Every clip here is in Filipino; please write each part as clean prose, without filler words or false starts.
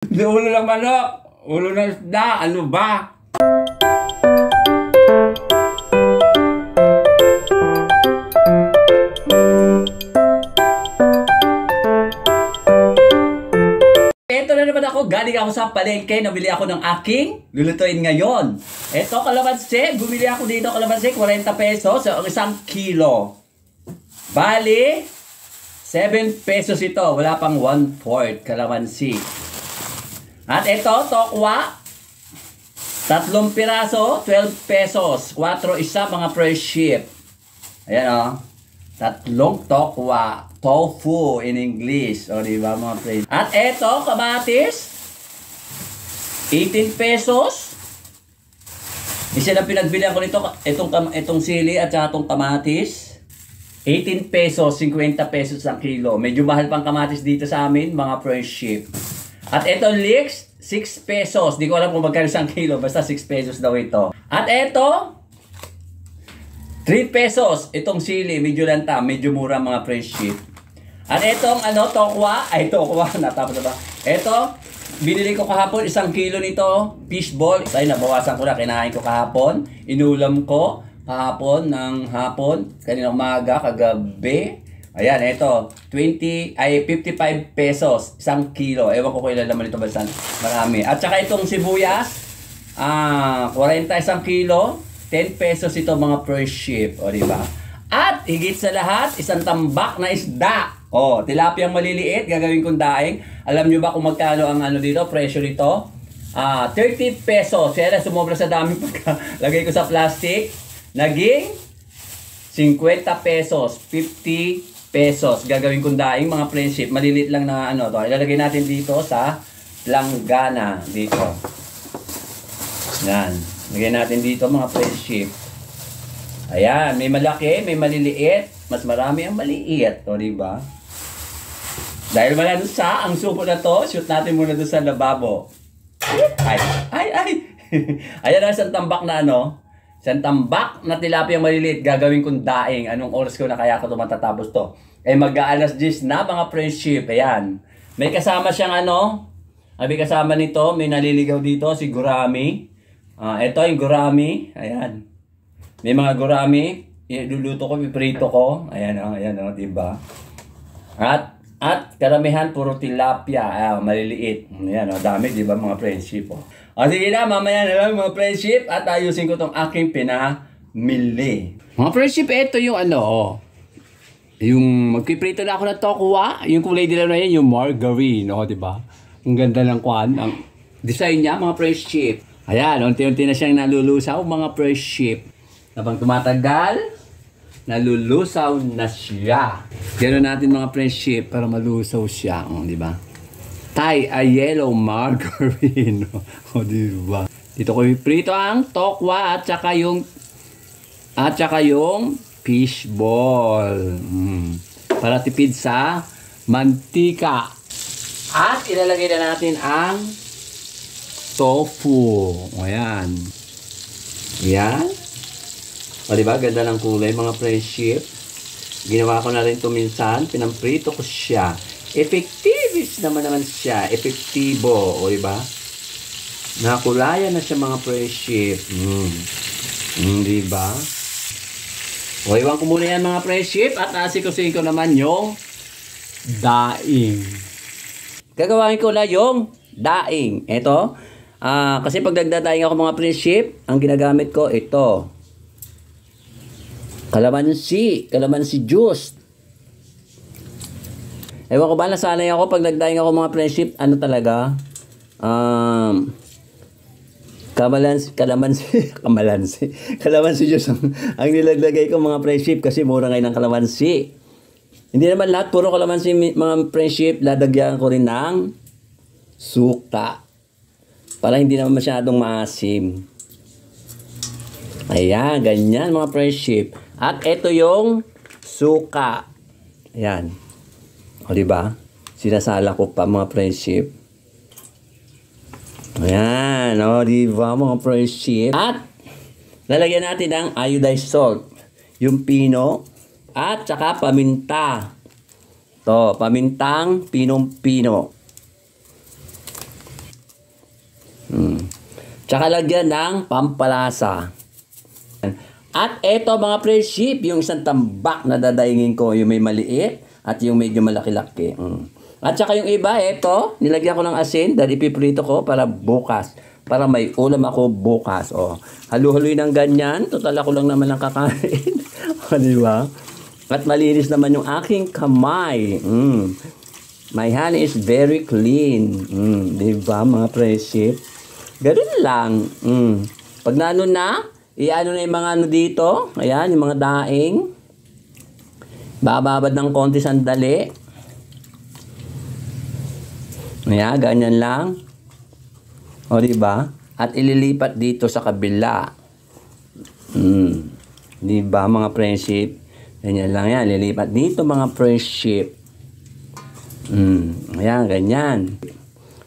Hindi ulo ng manok. Ulo ng isda. Ano ba? Ito na naman ako. Galing ako sa palengke. Nabili ako ng aking lulutuin ngayon. Ito, kalamansi. Bumili ako dito kalamansi. 40 pesos. So, ang 1 kilo. Bali, 7 pesos ito. Wala pang 1/4 kalamansi. At ito, tokwa. 3 piraso, 12 pesos. 4 isa, mga fresh ship. Ayan o. 3 tokwa. Tofu in English. O, diba mga friends? At eto, kamatis. 18 pesos. Isa lang pinagbilihan ko nito. Itong sili at saka itong kamatis. 18 pesos, 50 pesos ang kilo. Medyo mahal pang kamatis dito sa amin, mga friendship. At itong leeks, 6 pesos. Di ko alam kung magkano isang kilo. Basta 6 pesos daw ito. At ito, 3 pesos. Itong sili, medyo lanta. Medyo mura, mga friendship. At itong tokwa. Ay, tokwa. Natapos na ba? Ito, binili ko kahapon 1 kilo nito. Fishball. Ay, nabawasan ko na. Kinain ko kahapon. Inulam ko kahapon ng hapon. Kaninang umaga, kagabi. Ayan, ito. 55 pesos. 1 kilo. Ewan ko kung ilan naman ito. Basta marami. At saka itong sibuyas. 40 1 kilo. 10 pesos ito, mga fresh ship. O, diba? At higit sa lahat, 1 tambak na isda. O, tilapiyang maliliit. Gagawin kong daing. Alam nyo ba kung magkano ang dito? Presyo nito? 30 pesos. Kaya na sumobra sa dami pagkalagay ko sa plastic. Naging 50 pesos. 50 pesos. Gagawin kong daing, mga friendship. Maliliit lang na to. Ilalagay natin dito sa langgana. Dito. Yan. Lagay natin dito, mga friendship. Ayan. May malaki, may maliliit. Mas marami ang maliit. O, diba? Dahil malansa ang supo na to, shoot natin muna doon sa lababo. Ay. Ayan ang 1 tambak na 1 tambak na tilapiyang maliliit. Gagawin kong daing. Anong oras ko na kaya ako matatapos to? Eh, mag-aalas 10 na, mga friendship. Ayan. May kasama siyang may kasama nito. May naliligaw dito, si gurami. Ito yung gurami. Ayan. May mga gurami. Iluluto ko, piprito ko. Ayan diba? At karamihan, puro tilapia. Maliliit. Ayan dami, diba, mga friendship. Sige na, mamaya na lang, mga friendship. At ayusin ko tong aking pinamili. Mga friendship, ito yung yung magpiprito na ako ng tokwa. Yung kulay nila na yan, yung margarine. Diba? Ang ganda ng ang design niya, mga friendship. Ayan, unti-unti na siyang nalulusaw, mga friendship. Habang tumatagal, nalulusaw na siya. Gano'n natin, mga friendship, para malusaw siya. Di ba? Thai, yellow margarine. Di ba? Dito ko iprito ang tokwa at saka yung fishball. Para tipid sa mantika. At ilalagay na natin ang tofu. Ayan. Ayan. O, diba? Ganda ng kulay, mga friendship. Ginawa ko na rin ito minsan. Pinamprito ko siya. Effectivis naman siya. Epektibo. O, diba? Nakulayan na siya, mga friendship. Diba? O, iwan ko muna yan, mga friendship. At asikusin ko naman yung daing. Gagawin ko na yung daing. Ito. Kasi pag nagdadaing ako, mga friendship, ang ginagamit ko, ito. Kalamansi juice. Ewan ko ba, nasanay ako pag nagdaing ako, mga friendship, talaga? Kalamansi juice ang nilaglagay ko, mga friendship, kasi mura ngayon ng kalamansi. Hindi naman lahat, puro kalamansi, mga friendship, ladagyan ko rin ng suka. Para hindi naman masyadong maasim. Ayan, ganyan, mga friendship. At ito yung suka. Ayan. O, diba? Sinasala ko pa, mga friendship. Ayan. O, diba, mga friendship? At, lalagyan natin ang iodized salt. Yung pino. At, saka paminta. To, pamintang pinong-pino. Tsaka lagyan ng pampalasa. At eto mga friendship, yung isang tambak na dadaingin ko, yung may maliit at yung medyo malaki-laki. At saka yung iba, eto, nilagyan ko ng asin dahil ipiprito ko para bukas. Para may ulam ako bukas. O, halu-haluin ng ganyan. Total ako lang naman ang kakain. O, diba? At malinis naman yung aking kamay. My hand is very clean. Diba mga friendship? Ganun lang. Pag naano na, iano na yung mga ano dito. Ayan, yung mga daing. Bababad ng konti sandali. Ayan, ganyan lang. O, diba? At ililipat dito sa kabila. Diba, mga friendship? Ganyan lang yan. Lilipat dito, mga friendship. Ayan, ganyan.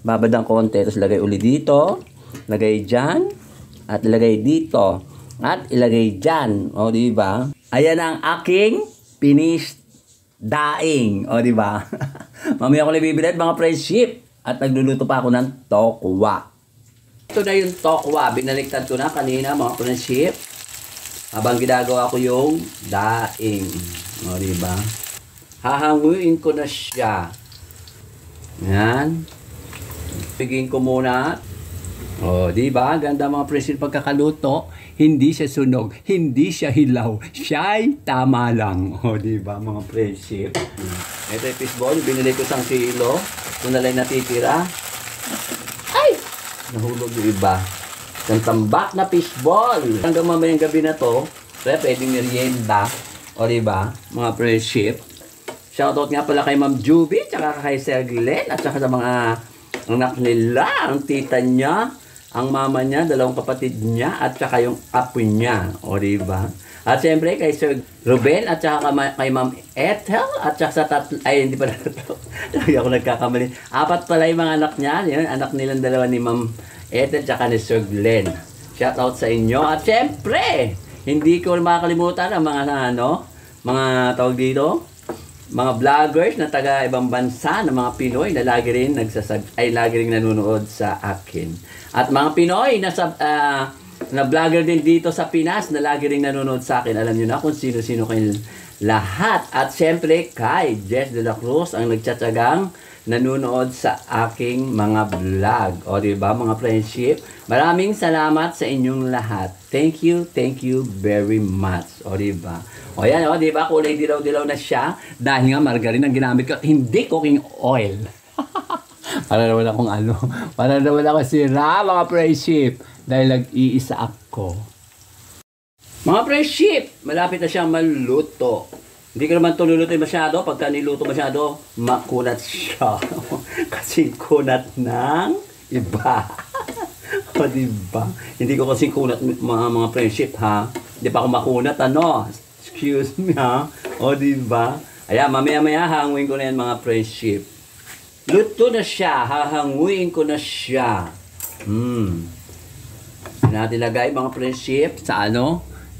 Babad ng konti. Tapos lagay uli dito. Lagay dyan. At ilagay dito. At ilagay dyan. O, diba? Ayan ang aking finished daing. O, diba? Mamaya ko na bibili mga friendship. At nagluluto pa ako ng tokwa. Ito na yung tokwa. Binaliktad ko na kanina mga friendship. Habang ginagawa ko yung daing. O, diba? Hahanguin ko na siya. Yan. Bigyan ko muna. O, diba? Ganda mga friendship pagkakaluto. Hindi siya sunog. Hindi siya hilaw. Siya'y tama lang. O, diba mga friendship? Ito yung fishball. Binili ko 1 kilo. Ito na lang natitira. Ay! Nahulog yung iba. Isang tambak na fishball. Hanggang mamayang gabi na to, kaya pwedeng merienda. O diba, mga friendship. Shoutout nga pala kay Ma'am Juby, tsaka kay Sir Glenn, at tsaka sa mga anak nila, ang tita niya, ang mama niya, 2 kapatid niya, at tsaka yung apo niya. O diba? At siyempre kay Sir Ruben, at tsaka kay Ma'am Ethel, at tsaka sa ay hindi pala tatlo. Lagi ako nagkakamali. 4 pala yung mga anak niya. Yun, anak nilang 2 ni Ma'am Ethel, tsaka ni Sir Glenn. Shoutout sa inyo. At siyempre, hindi ko makakalimutan ang mga mga tawag dito, mga vloggers na taga ibang bansa na mga Pinoy na lagi rin lagi rin nanonood sa akin. At mga Pinoy na vlogger din dito sa Pinas na lagi rin nanonood sa akin. Alam niyo na kung sino-sino kayo lahat. At siyempre kay Jess De La Cruz ang nagtsatsagang nanonood sa aking mga vlog. O diba mga friendship? Maraming salamat sa inyong lahat. Thank you very much. O diba? O yan o, diba? Kulay dilaw-dilaw na siya. Dahil nga margarine ang ginamit ko. Hindi cooking oil. Para naman akong para naman ako sira mga friendship. Dahil nag-iisa ako. Mga friendship, malapit na siyang maluto. Hindi ko naman ito lulutuin masyado. Pagka niluto masyado, makunat siya. Kasi kunat ng iba. O diba? Hindi ko kasi kunat mga friendship ha. Hindi pa ako makunat Excuse me ha. O diba? Ayan, mamaya-maya hanguin ko na yan mga friendship. Luto na siya. Hahanguin ko na siya. Natin lagay mga friendship sa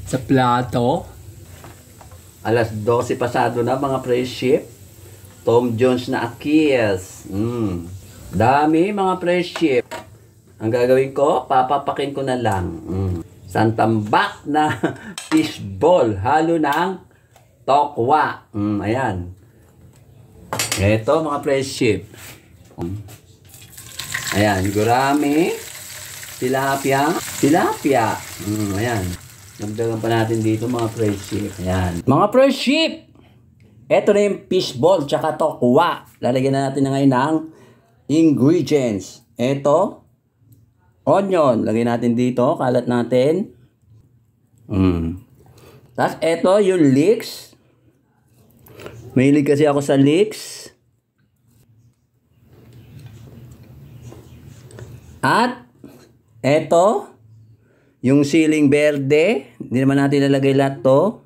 sa plato. Alas 12 pasado na mga friendship. Tom Jones na akis. Dami mga friendship. Ang gagawin ko, papapakin ko na lang. Santambak na fishball. Halo ng tokwa. Ayan. Ito mga friendship. Ayan, gurami. Tilapia. Ayan. Nagdagan pa natin dito mga friendship. Ayan. Mga friendship! Ito na yung fishball tsaka tokwa. Lalagyan na natin na ngayon ng ingredients. Ito, onion. Lagyan natin dito. Kalat natin. Tapos ito yung leeks. Mahilig kasi ako sa leeks. At ito, yung siling berde, hindi naman natin ilalagay lahat to.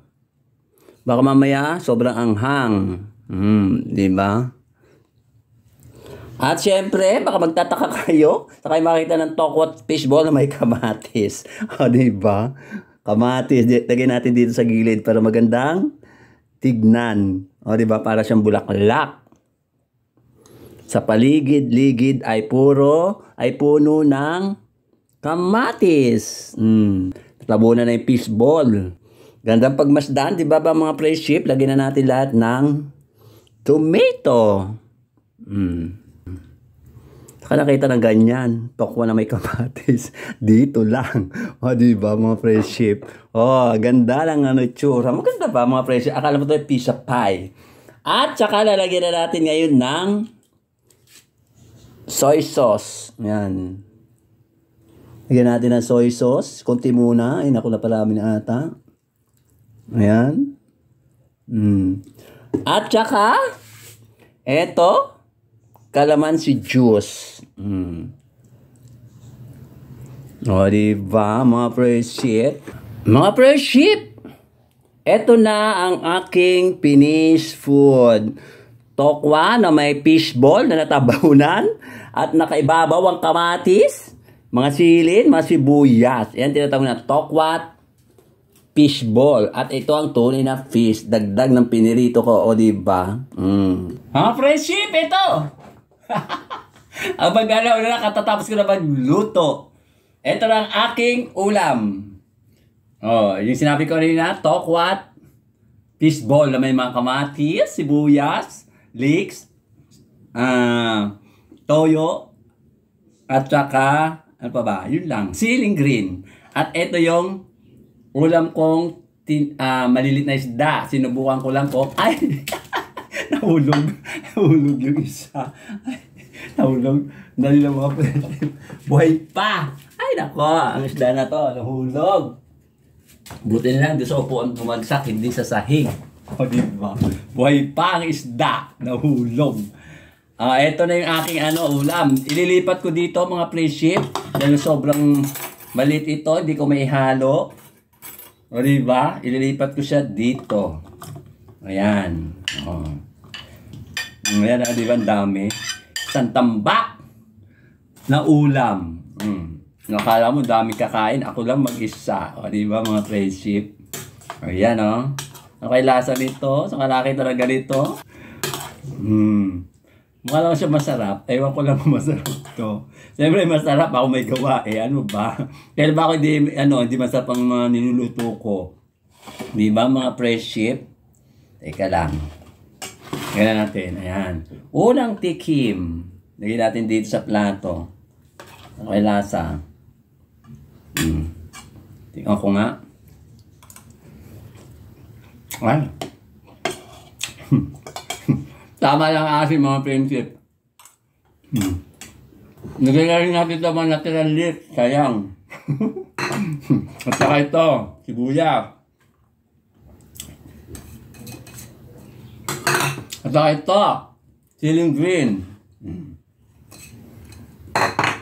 Baka mamaya, sobrang anghang. Di ba? At syempre, baka magtataka kayo, sa kayo makita ng tokwa fishball na may kamatis. O, di ba? Kamatis, lagay natin dito sa gilid para magandang tignan. O, di ba? Para siyang bulaklak. Sa paligid-ligid ay puno ng kamatis. Tabunan na yung fishball. Gandang pagmasdan, di ba mga friendship? Lagyan na natin lahat ng tomato. Saka nakita ng ganyan. Tokwa na may kamatis. Dito lang. O, di ba mga friendship? O, ganda lang tsura. Maganda ba mga friendship? Akala mo ito ay pizza pie. At saka lalagyan na natin ngayon ng soy sauce. Yan. Lagyan natin ng soy sauce. Konti muna. Ay, naku na pala na ata. Ayan. At saka, eto, kalamansi juice. O, diba, mga friendship? Mga friendship, eto na ang aking finished food. Tokwa na may fishball na natabahunan at nakaibabaw ang kamatis, mga silin, mga sibuyas. Yan tinatawag na tokwa fishball. At ito ang tunay na fish. Dagdag ng pinirito ko. O, diba? Mga friendship, ito! Ang pag-alaw na katatapos ko na magluto. Ito lang aking ulam. Oh, yung sinabi ko rin na, tokwat, fishball na may mga kamatis, sibuyas, leeks, toyo, at saka, ano pa ba? Yun lang, siling green. At ito yung ulam kong malilit na isda. Sinubukan ko lang po. Ay! Nahulog. Nahulog yung isa. Ay, nahulog. Dali lang mga friendship. Buhay pa! Ay, nako. Ang isda na to. Nahulog. Buti na lang. Doon sa upuan bumagsak. Hindi sa sahig. O, diba? Buhay pa ang isda. Nahulog. Ito na yung aking ulam. Ililipat ko dito mga friendship. Dahil sobrang maliit ito. Hindi ko may halo. O, diba? Ililipat ko siya dito. Ayan. O. Ayan, diba? Ang dami. Isang tambak na ulam. Nakala mo, dami kakain. Ako lang mag-isa. O, diba, mga friendship? Ayan, o. Okay, lasa nito. Sa kalaki talaga nito. Mukha lang siya masarap. Ewan ko lang kung masarap to. Siyempre masarap ako may gawa eh. Ano ba? Kaya ba ako hindi masarap ang mga niluluto ko? Di ba mga friendship? Teka lang. Tingnan natin. Ayan. Unang tikim. Lagyan natin dito sa plato. Okay, lasa. Tingnan ko nga. Ay. Tama lang asin mga friendship. Naglalagay natin ito mga natural leaf. Sayang. At saka ito, sibuyas. At saka ito, siling green.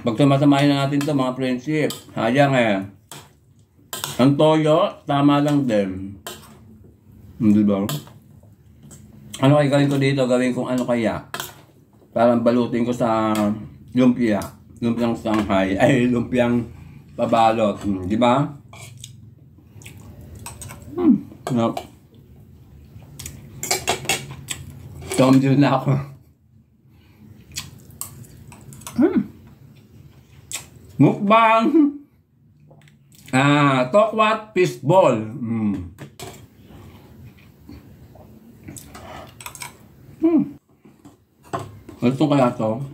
Pag sumasamahin na natin ito mga friendship. Sayang eh. Ang toyo, tama lang din. Diba? Ano kaya gawin ko dito? Gawin kong ano kaya? Parang balutin ko sa lumpia. Lumpiang Shanghai. Ay, lumpiang pabalot. Di ba? No. Tomjil na ako. Mukbang. Tokwat fishball. Ito kaya to?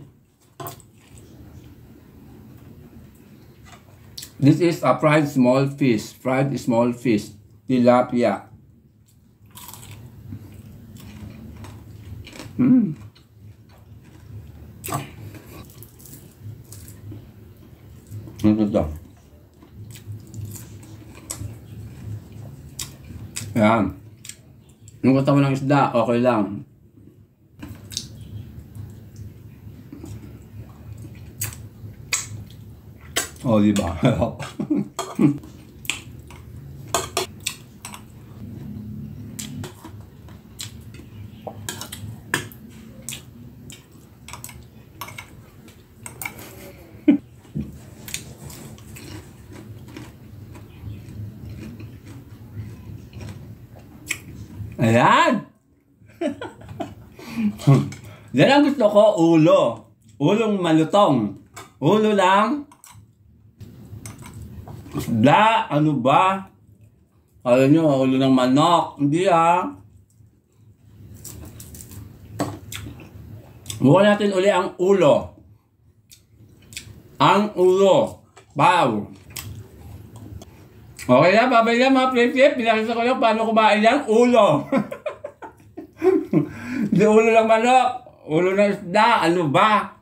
This is a fried small fish. Fried small fish. Tilapia. Ano to? Ayan. Yung katawan ng isda, okay lang. Oh, diba? Ayan! Yan ang gusto ko, ulo. Ulong malutong. Ulo lang. Isda, ano ba? Alam nyo, ulo ng manok. Hindi Bukan natin uli ang ulo. Ang ulo. Wow. Okay na, babay na mga flip-flip. Pinakita ko lang paano kumain yung ulo. Hindi ulo ng manok. Ulo ng isda. Ano ba?